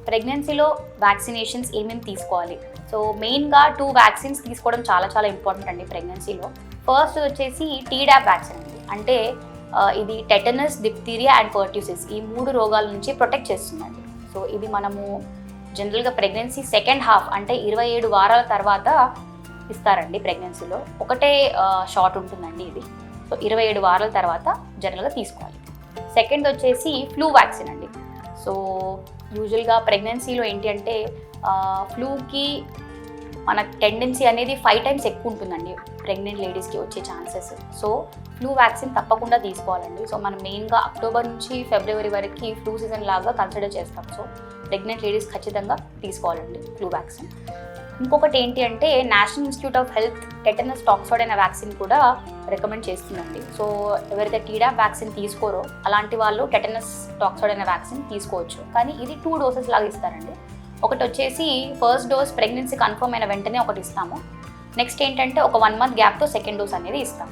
ప్రెగ్నెన్సీలో వ్యాక్సినేషన్స్ ఏమేమి తీసుకోవాలి? సో మెయిన్గా 2 వ్యాక్సిన్స్ తీసుకోవడం చాలా చాలా ఇంపార్టెంట్ అండి ప్రెగ్నెన్సీలో. ఫస్ట్ వచ్చేసి టీడాప్ వ్యాక్సిన్ అండి. అంటే ఇది టెటనస్, డిప్తీరియా అండ్ పర్ట్యూసిస్ ఈ 3 రోగాల నుంచి ప్రొటెక్ట్ చేస్తుందండి. సో ఇది మనము జనరల్గా ప్రెగ్నెన్సీ సెకండ్ హాఫ్ అంటే 27 వారాల తర్వాత ఇస్తారండి. ప్రెగ్నెన్సీలో ఒకటే షాట్ ఉంటుందండి ఇది. సో 27 వారాల తర్వాత జనరల్గా తీసుకోవాలి. సెకండ్ వచ్చేసి ఫ్లూ వ్యాక్సిన్ అండి. సో యూజువల్గా ప్రెగ్నెన్సీలో ఏంటి అంటే ఫ్లూకి మన టెండెన్సీ అనేది 5 టైమ్స్ ఎక్కువ ఉంటుందండి ప్రెగ్నెంట్ లేడీస్కి వచ్చే ఛాన్సెస్. సో ఫ్లూ వ్యాక్సిన్ తప్పకుండా తీసుకోవాలండి. సో మనం మెయిన్గా అక్టోబర్ నుంచి ఫిబ్రవరి వరకు ఫ్లూ సీజన్ లాగా కన్సిడర్ చేస్తాం. సో ప్రెగ్నెంట్ లేడీస్ ఖచ్చితంగా తీసుకోవాలండి ఫ్లూ వ్యాక్సిన్. ఇంకొకటి ఏంటి అంటే national institute of health tetanus toxoid అనే వ్యాక్సిన్ కూడా రికమెండ్ చేస్తుందండి. సో ఎవరైతే టీడాప్ వ్యాక్సిన్ తీసుకోరో అలాంటి వాళ్ళు టెటనస్ టాక్సాయిడ్ అనే వ్యాక్సిన్ తీసుకోవచ్చు. కానీ ఇది 2 డోసెస్ లాగా ఇస్తారండి. ఒకటి వచ్చేసి ఫస్ట్ డోస్ ప్రెగ్నెన్సీ కన్ఫర్మ్ అయిన వెంటనే ఒకటి ఇస్తాము. నెక్స్ట్ ఏంటంటే ఒక 1 మంత్ గ్యాప్తో సెకండ్ డోస్ అనేది ఇస్తాము.